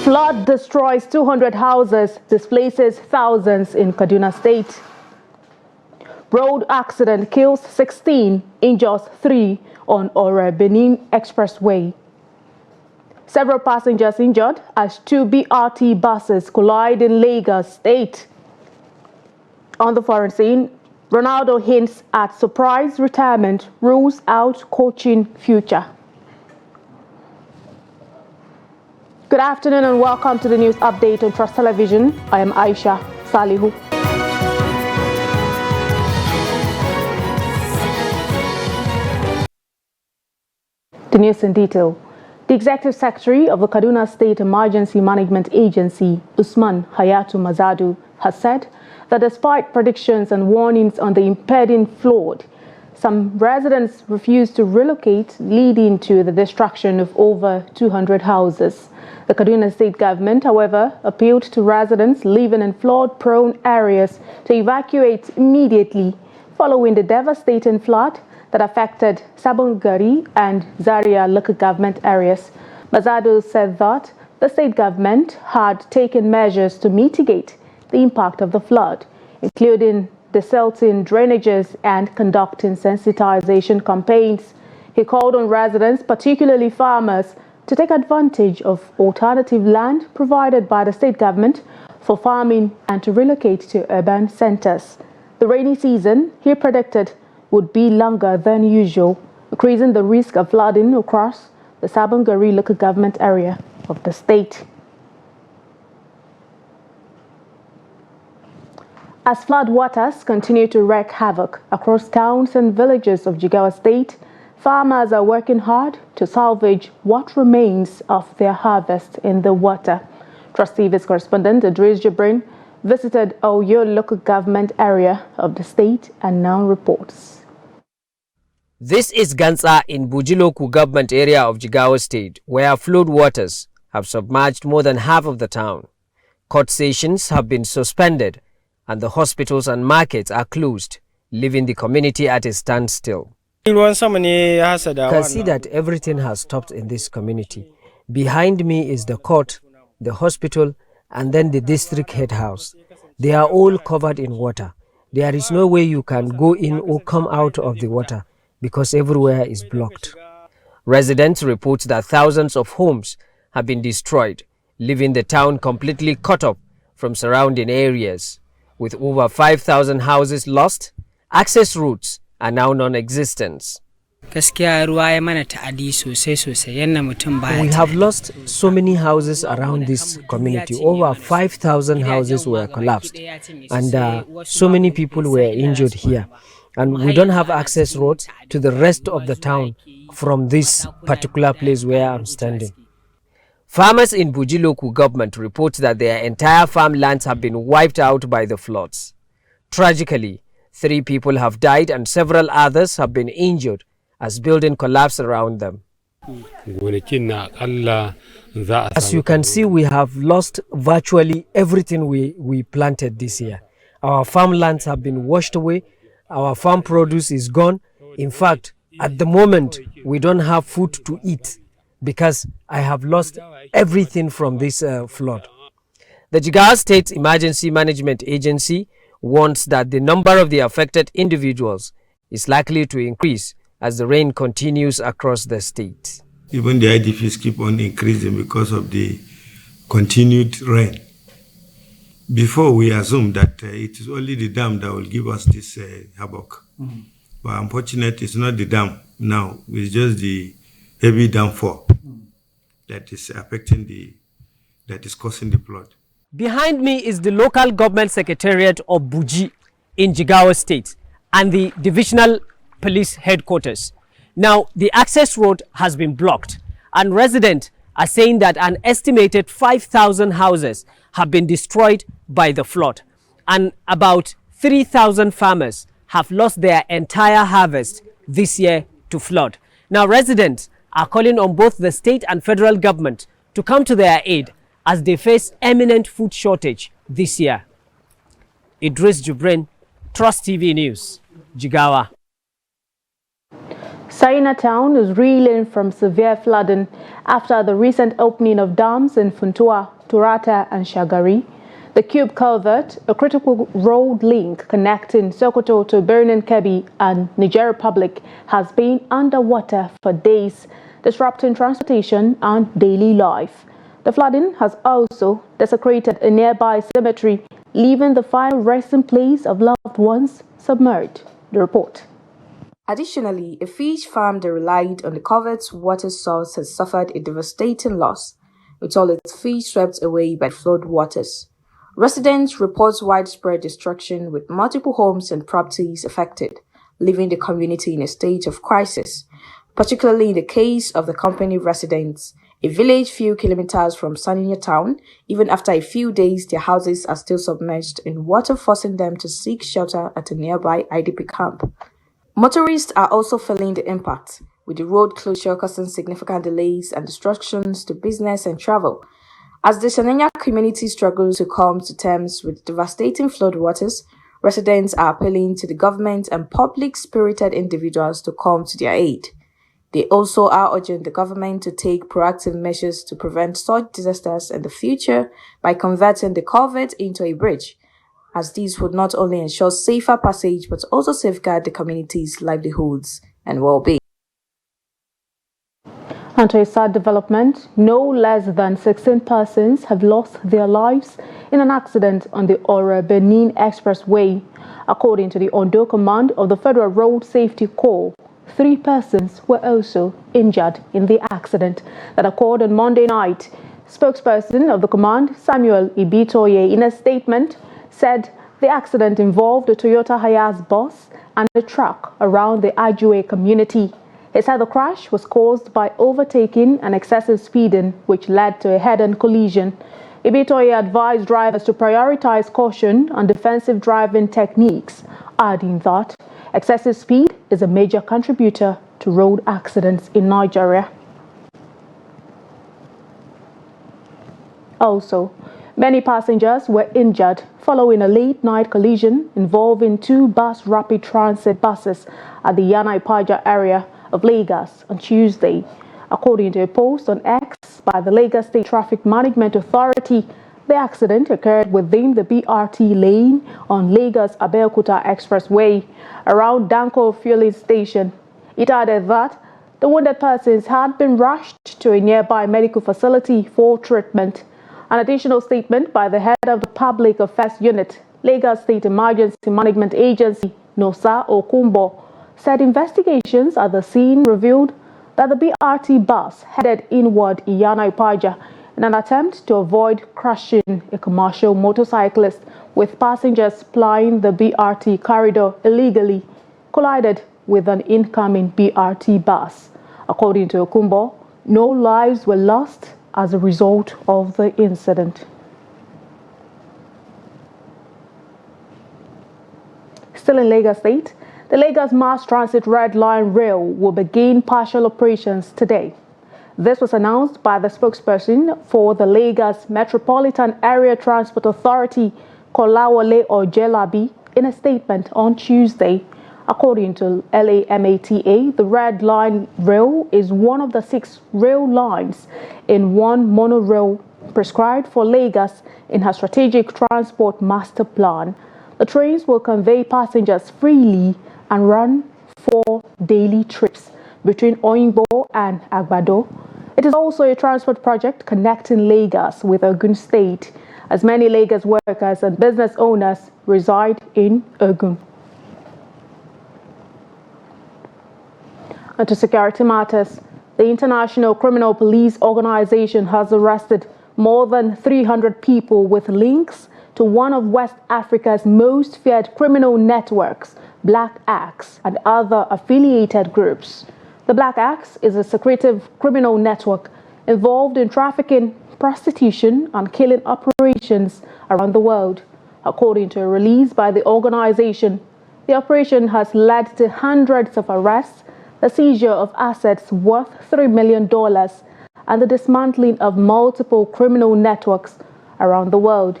Flood destroys 200 houses, displaces thousands in Kaduna State. Road accident kills 16, injures 3 on Ore-Benin Expressway. Several passengers injured as 2 BRT buses collide in Lagos State. On the foreign scene, Ronaldo hints at surprise retirement, rules out coaching future. Good afternoon and welcome to the news update on Trust Television. I am Aisha Salihu. The news in detail. The Executive Secretary of the Kaduna State Emergency Management Agency, Usman Hayatu Mazadu, has said that despite predictions and warnings on the impending flood, some residents refuse to relocate, leading to the destruction of over 200 houses. The Kaduna State government, however, appealed to residents living in flood-prone areas to evacuate immediately following the devastating flood that affected Sabongari and Zaria local government areas. Mazadu said that the state government had taken measures to mitigate the impact of the flood, including desilting drainages and conducting sensitization campaigns. He called on residents, particularly farmers, to take advantage of alternative land provided by the state government for farming and to relocate to urban centers. The rainy season, he predicted, would be longer than usual, increasing the risk of flooding across the Sabongari local government area of the state. As flood waters continue to wreak havoc across towns and villages of Jigawa State, farmers are working hard to salvage what remains of their harvest in the water. Trust TV's correspondent Idris Jibrin visited Oyo local government area of the state and now reports. This is Gansa in Bujiloku government area of Jigawa State, where flood waters have submerged more than half of the town. Court sessions have been suspended and the hospitals and markets are closed, leaving the community at a standstill. You can see that everything has stopped in this community. Behind me is the court, the hospital, and then the district head house. They are all covered in water. There is no way you can go in or come out of the water because everywhere is blocked. Residents report that thousands of homes have been destroyed, leaving the town completely cut off from surrounding areas. With over 5,000 houses lost, access routes are now non-existent. We have lost so many houses around this community. Over 5,000 houses were collapsed and so many people were injured here. And we don't have access roads to the rest of the town from this particular place where I'm standing. Farmers in Bujiloku government report that their entire farmlands have been wiped out by the floods. Tragically, 3 people have died and several others have been injured as buildings collapsed around them. As you can see, we have lost virtually everything we planted this year. Our farmlands have been washed away. Our farm produce is gone. In fact, at the moment, we don't have food to eat because I have lost everything from this flood. The Jigawa State Emergency Management Agency warns that the number of the affected individuals is likely to increase as the rain continues across the state. Even the IDPs keep on increasing because of the continued rain. Before we assumed that it is only the dam that will give us this havoc. But unfortunately, it's not the dam now, it's just the heavy downfall that is affecting that is causing the flood. Behind me is the local government secretariat of Buji in Jigawa State and the divisional police headquarters. Now, the access road has been blocked and residents are saying that an estimated 5,000 houses have been destroyed by the flood and about 3,000 farmers have lost their entire harvest this year to flood. Now, residents are calling on both the state and federal government to come to their aid as they face imminent food shortage this year. Idris Jibrin, Trust TV News, Jigawa. Saina town is reeling from severe flooding after the recent opening of dams in Funtua, Turata and Shagari. The Cube Culvert, a critical road link connecting Sokoto to Birnin Kebbi and Niger Republic, has been underwater for days, disrupting transportation and daily life. The flooding has also desecrated a nearby cemetery, leaving the final resting place of loved ones submerged. The report. Additionally, a fish farm that relied on the culvert's water source has suffered a devastating loss, with all its fish swept away by flood waters. Residents report widespread destruction, with multiple homes and properties affected, leaving the community in a state of crisis, particularly in the case of the company residents, a village few kilometers from Saniya town. Even after a few days, their houses are still submerged in water, forcing them to seek shelter at a nearby IDP camp. Motorists are also feeling the impact, with the road closure causing significant delays and disruptions to business and travel. As the Saniya community struggles to come to terms with devastating floodwaters, residents are appealing to the government and public-spirited individuals to come to their aid. They also are urging the government to take proactive measures to prevent such disasters in the future by converting the culvert into a bridge, as these would not only ensure safer passage but also safeguard the community's livelihoods and well-being. And to a sad development, no less than 16 persons have lost their lives in an accident on the Ora-Benin Expressway. According to the Ondo Command of the Federal Road Safety Corps, 3 persons were also injured in the accident that occurred on Monday night. Spokesperson of the command, Samuel Ibitoye, in a statement, said the accident involved a Toyota Hiace bus and a truck around the Ajue community. He said the crash was caused by overtaking and excessive speeding, which led to a head-on collision. Ibitoye advised drivers to prioritize caution and defensive driving techniques, adding that excessive speed is a major contributor to road accidents in Nigeria. Also, many passengers were injured following a late-night collision involving 2 bus rapid transit buses at the Yana-Ipaja area of Lagos on Tuesday. According to a post on X by the Lagos State Traffic Management Authority, the accident occurred within the BRT lane on Lagos-Abeokuta Expressway around Danko Fueling Station. It added that the wounded persons had been rushed to a nearby medical facility for treatment. An additional statement by the head of the Public Affairs Unit, Lagos State Emergency Management Agency, Nosa Okumbo, said investigations at the scene revealed that the BRT bus headed inward Iyana-Ipaja in an attempt to avoid crushing a commercial motorcyclist with passengers plying the BRT corridor illegally, collided with an incoming BRT bus. According to Okumbo, no lives were lost as a result of the incident. Still in Lagos State, the Lagos Mass Transit Red Line Rail will begin partial operations today. This was announced by the spokesperson for the Lagos Metropolitan Area Transport Authority, Kolawole Ojelabi, in a statement on Tuesday. According to LAMATA, the Red Line Rail is one of the 6 rail lines in one monorail prescribed for Lagos in her Strategic Transport Master Plan. The trains will convey passengers freely and run 4 daily trips between Oyingbo and Agbado. It is also a transport project connecting Lagos with Ogun State, as many Lagos workers and business owners reside in Ogun. And to security matters, the International Criminal Police Organization has arrested more than 300 people with links to one of West Africa's most feared criminal networks, Black Axe, and other affiliated groups. The Black Axe is a secretive criminal network involved in trafficking, prostitution, and killing operations around the world. According to a release by the organization, the operation has led to hundreds of arrests, the seizure of assets worth $3 million, and the dismantling of multiple criminal networks around the world.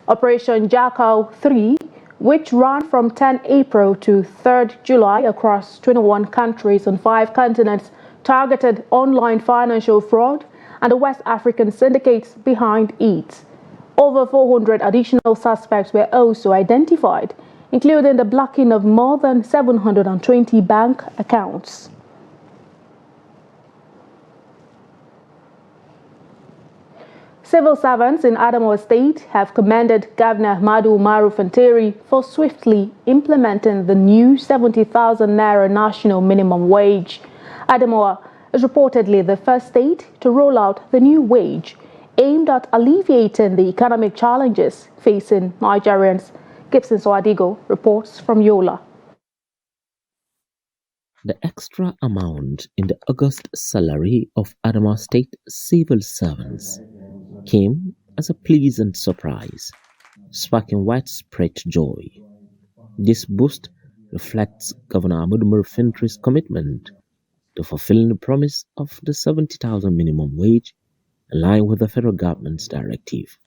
Operation Jackal 3, which ran from 10 April to 3 July across 21 countries on 5 continents, targeted online financial fraud and the West African syndicates behind it. Over 400 additional suspects were also identified, including the blocking of more than 720 bank accounts. Civil servants in Adamawa State have commended Governor Madu Umaru Fanteri for swiftly implementing the new 70,000 naira national minimum wage. Adamawa is reportedly the first state to roll out the new wage, aimed at alleviating the economic challenges facing Nigerians. Gibson Swadigo reports from Yola. The extra amount in the August salary of Adamawa State civil servants came as a pleasant surprise, sparking widespread joy. This boost reflects Governor Madu Umaru Fanteri's commitment to fulfilling the promise of the 70,000 minimum wage in line with the federal government's directive.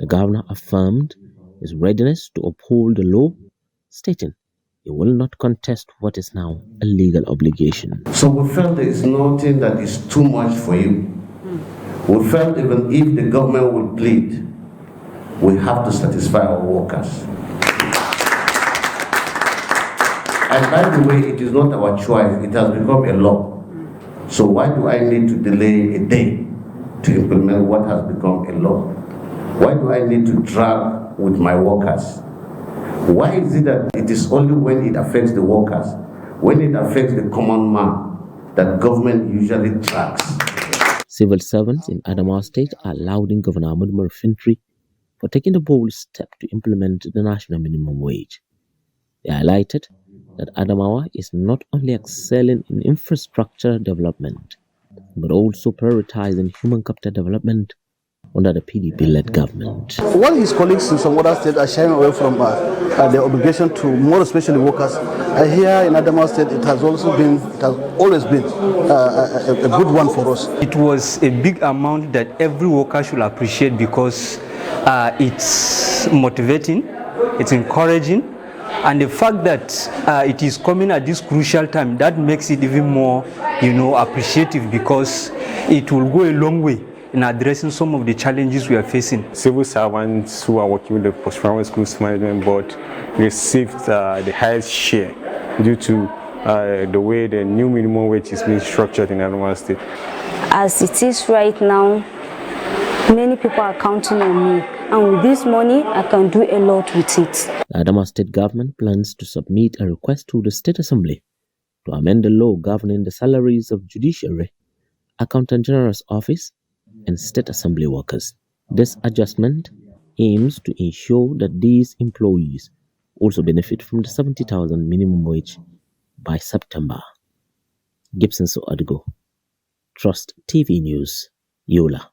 The governor affirmed his readiness to uphold the law, stating he will not contest what is now a legal obligation. So we felt there is nothing that is too much for you. We felt even if the government will plead, we have to satisfy our workers. And by the way, it is not our choice, it has become a law. So why do I need to delay a day to implement what has become a law? Why do I need to drag with my workers? Why is it that it is only when it affects the workers, when it affects the common man, that government usually tracks? Civil servants in Adamawa State are lauding Governor Madu Umaru Fanteri for taking the bold step to implement the national minimum wage. They highlighted that Adamawa is not only excelling in infrastructure development, but also prioritizing human capital development under the PDP-led government. While his colleagues in some other states are shying away from their obligation to more especially workers, here in Adamawa State it has always been a good one for us. It was a big amount that every worker should appreciate because it's motivating, it's encouraging, and the fact that it is coming at this crucial time, that makes it even more, appreciative, because it will go a long way in addressing some of the challenges we are facing. Civil servants who are working with the Post-Primary Schools Management Board received the highest share due to the way the new minimum wage is being structured in Adamawa State. As it is right now, many people are counting on me, and with this money, I can do a lot with it. The Adamawa State government plans to submit a request to the State Assembly to amend the law governing the salaries of Judiciary, Accountant General's Office, and State Assembly workers. This adjustment aims to ensure that these employees also benefit from the 70,000 minimum wage by September. Gibson Soadgo, Trust TV News, Yola.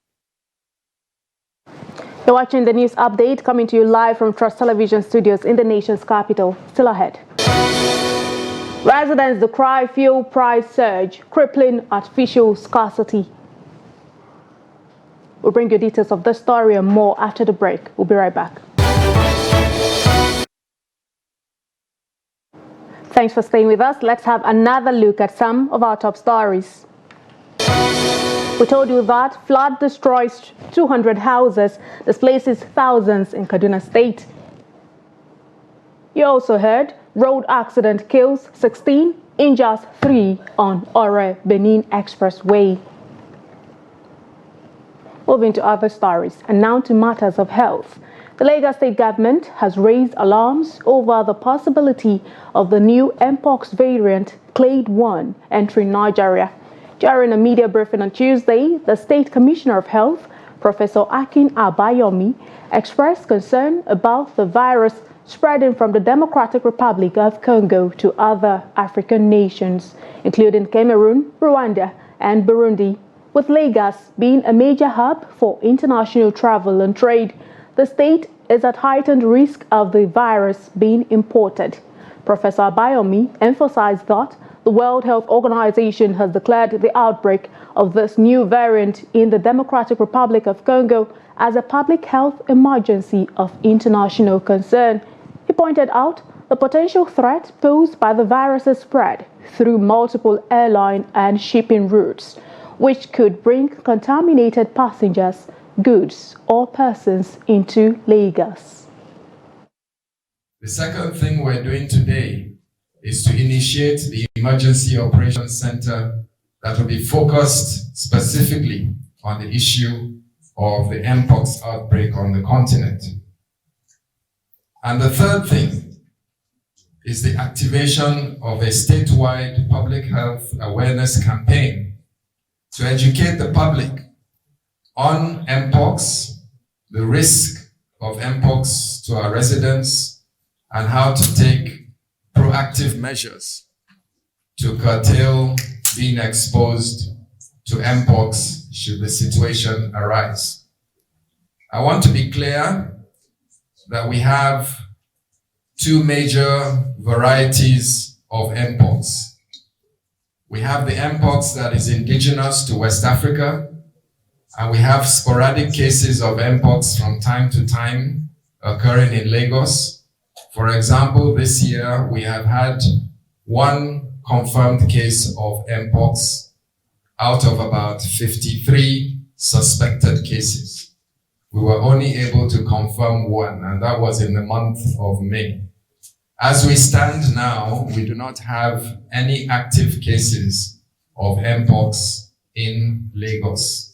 You're watching the news update coming to you live from Trust Television studios in the nation's capital. Still ahead. Residents decry fuel price surge, crippling artificial scarcity. We'll bring you details of this story and more after the break. We'll be right back. Thanks for staying with us. Let's have another look at some of our top stories. We told you that flood destroys 200 houses, displaces thousands in Kaduna State. You also heard road accident kills 16, injures 3 on Ore-Benin Expressway. Moving to other stories, and now to matters of health. The Lagos State government has raised alarms over the possibility of the new Mpox variant, Clade 1, entering Nigeria. During a media briefing on Tuesday, the State Commissioner of Health, Professor Akin Abayomi, expressed concern about the virus spreading from the Democratic Republic of Congo to other African nations, including Cameroon, Rwanda, and Burundi. With Lagos being a major hub for international travel and trade, the state is at heightened risk of the virus being imported. Professor Abayomi emphasized that the World Health Organization has declared the outbreak of this new variant in the Democratic Republic of Congo as a public health emergency of international concern. He pointed out the potential threat posed by the virus's spread through multiple airline and shipping routes. which could bring contaminated passengers, goods, or persons into Lagos. The second thing we're doing today is to initiate the Emergency Operations Center that will be focused specifically on the issue of the Mpox outbreak on the continent. And the third thing is the activation of a statewide public health awareness campaign to educate the public on Mpox, the risk of Mpox to our residents, and how to take proactive measures to curtail being exposed to Mpox should the situation arise. I want to be clear that we have two major varieties of Mpox. We have the Mpox that is indigenous to West Africa, and we have sporadic cases of Mpox from time to time occurring in Lagos. For example, this year we have had one confirmed case of Mpox out of about 53 suspected cases. We were only able to confirm one, and that was in the month of May. As we stand now, we do not have any active cases of Mpox in Lagos.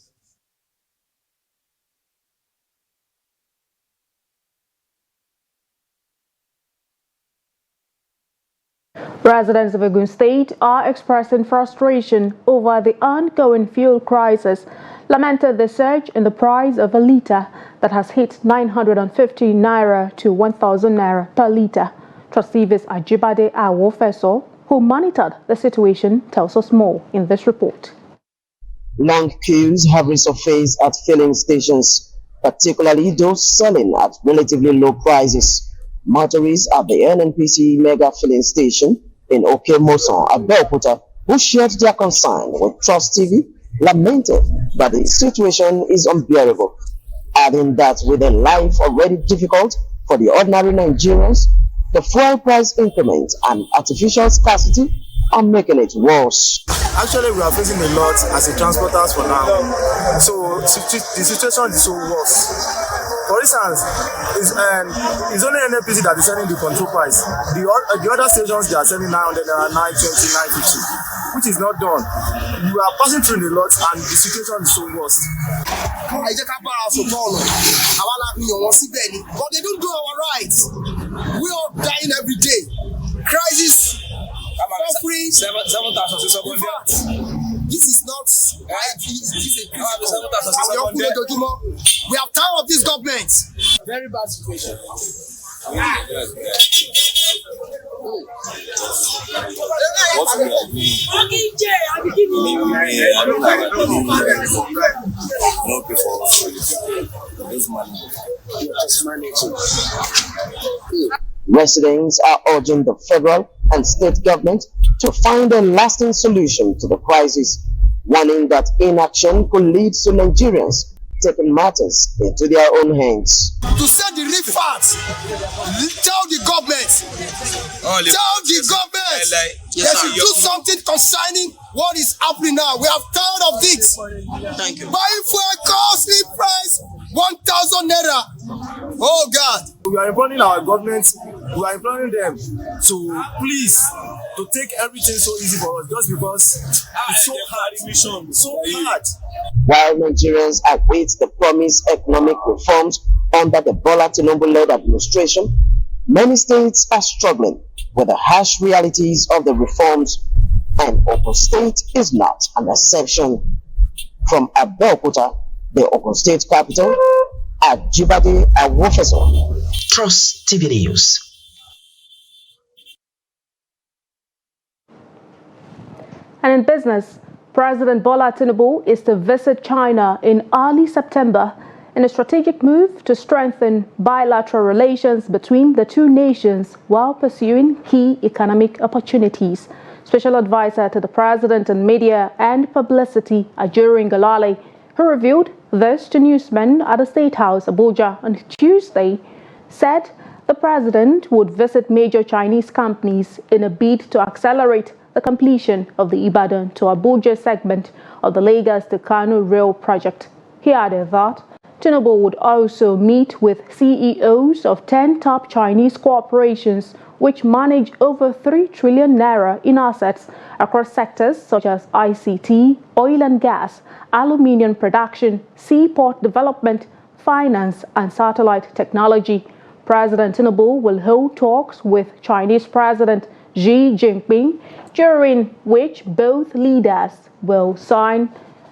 Residents of Ogun State are expressing frustration over the ongoing fuel crisis, lamented the surge in the price of a litre that has hit 950 naira to 1,000 naira per litre. Trustee Ajibade Awofeso, who monitored the situation, tells us more in this report. Long queues have resurfaced at filling stations, particularly those selling at relatively low prices. Motorists at the NNPC mega filling station in Okemoson, Abeokuta, who shared their concern with Trust TV, lamented that the situation is unbearable, adding that with a life already difficult for the ordinary Nigerians, the fuel price increment and artificial scarcity are making it worse. Actually, we are facing a lot as a transporters for now. So the situation is so worse. For instance, it's only NNPC that is selling the control price. The other stations, they are selling 900, 920, 950, which is not done. We are passing through a lot and the situation is so worse. But they don't do our rights. We are dying every day. Crisis. Suffering. 7,000. This is not right. This is we have tired of this government. Very bad situation. Residents are urging the federal and state government to find a lasting solution to the crisis, warning that inaction could lead to Nigerians taking matters into their own hands. To say the real facts, tell the government, they should do something concerning what is happening now. We have tired of this. Thank you. Buying for a costly price, 1,000 naira. Oh God. We are imploring our government, we are imploring them to please, to take everything so easy for us, just because it's so hard. So hard. While Nigerians await the promised economic reforms under the tinubu-led administration, many states are struggling with the harsh realities of the reforms, and Ogun State is not an exception. From Abeokuta, the Ogun State capital, Ajibade Awofeso, Trust TV News. And in business, President Bola Tinubu is to visit China in early September in a strategic move to strengthen bilateral relations between the two nations while pursuing key economic opportunities. Special advisor to the President on Media and Publicity, Ajuri Ngalale, who revealed this to newsmen at the State House, Abuja, on Tuesday, said the President would visit major Chinese companies in a bid to accelerate the completion of the Ibadan to Abuja segment of the Lagos to Kano rail project. He added that Tinubu would also meet with CEOs of 10 top Chinese corporations which manage over 3 trillion naira in assets across sectors such as ICT, oil and gas, aluminium production, seaport development, finance and satellite technology. President Tinubu will hold talks with Chinese President Xi Jinping, during which both leaders will sign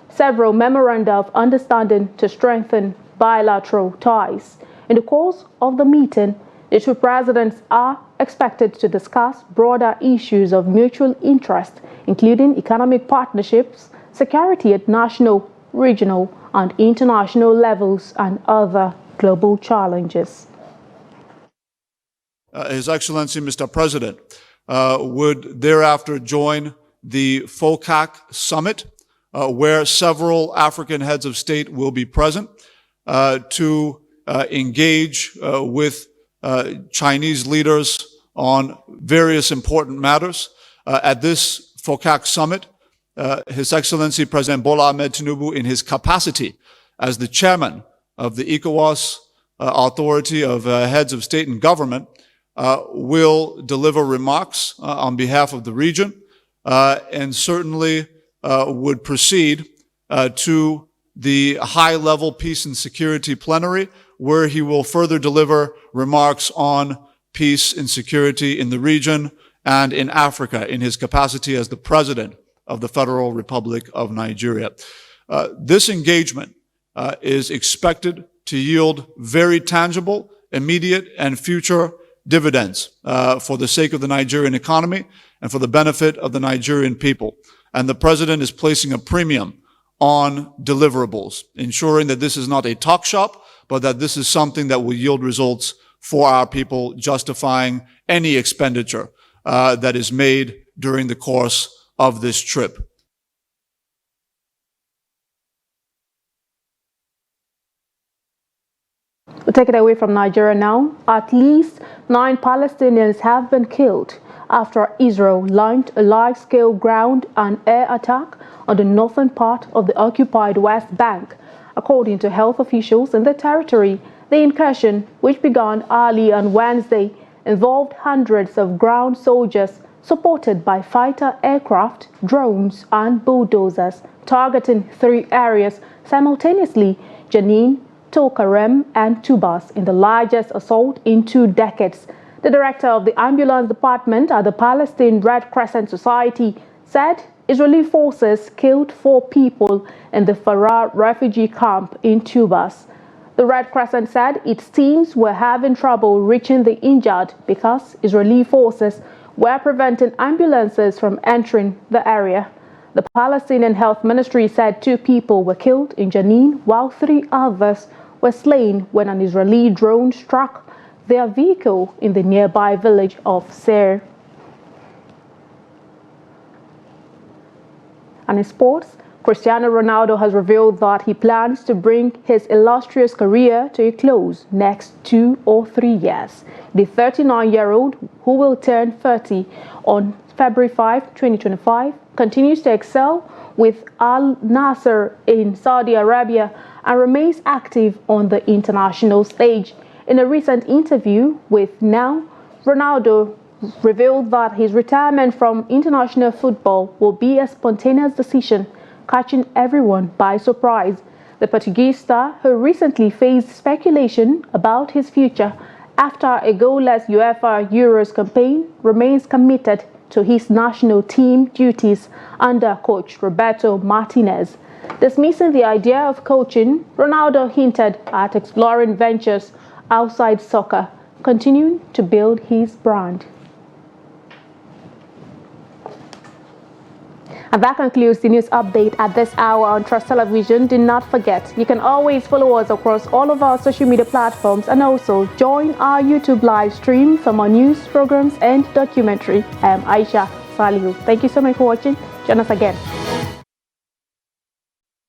several memoranda of understanding to strengthen bilateral ties. In the course of the meeting, the two presidents are expected to discuss broader issues of mutual interest, including economic partnerships, security at national, regional, and international levels, and other global challenges. His Excellency, Mr. President, would thereafter join the FOCAC summit, where several African heads of state will be present to engage with Chinese leaders on various important matters. At this FOCAC summit, His Excellency President Bola Ahmed Tinubu, in his capacity as the chairman of the ECOWAS Authority of Heads of State and Government, will deliver remarks on behalf of the region and certainly would proceed to the high-level peace and security plenary, where he will further deliver remarks on peace and security in the region and in Africa in his capacity as the President of the Federal Republic of Nigeria. This engagement is expected to yield very tangible, immediate, and future dividends for the sake of the Nigerian economy and for the benefit of the Nigerian people. And the President is placing a premium on deliverables, ensuring that this is not a talk shop, but that this is something that will yield results for our people, justifying any expenditure that is made during the course of this trip. We'll take it away from Nigeria now. At least 9 Palestinians have been killed after Israel launched a large-scale ground and air attack on the northern part of the occupied West Bank. According to health officials in the territory, the incursion, which began early on Wednesday, involved hundreds of ground soldiers supported by fighter aircraft, drones, and bulldozers, targeting 3 areas simultaneously: Jenin, Tulkarem, and Tubas, in the largest assault in 2 decades. The director of the ambulance department at the Palestine Red Crescent Society said Israeli forces killed 4 people in the Farah refugee camp in Tubas. The Red Crescent said its teams were having trouble reaching the injured because Israeli forces were preventing ambulances from entering the area. The Palestinian Health Ministry said 2 people were killed in Jenin, while 3 others were slain when an Israeli drone struck their vehicle in the nearby village of Ser. And in sports, Cristiano Ronaldo has revealed that he plans to bring his illustrious career to a close next 2 or 3 years. The 39-year-old, who will turn 30 on February 5, 2025, continues to excel with Al Nassr in Saudi Arabia and remains active on the international stage. In a recent interview with Now, Ronaldo revealed that his retirement from international football will be a spontaneous decision, catching everyone by surprise. The Portuguese star, who recently faced speculation about his future after a goalless UEFA Euros campaign, remains committed to his national team duties under coach Roberto Martinez. Dismissing the idea of coaching, Ronaldo hinted at exploring ventures outside soccer, continuing to build his brand. And that concludes the news update at this hour on Trust Television. Do not forget, you can always follow us across all of our social media platforms and also join our YouTube live stream for more news, programs, and documentary. I am Aisha Salihu. Thank you so much for watching. Join us again.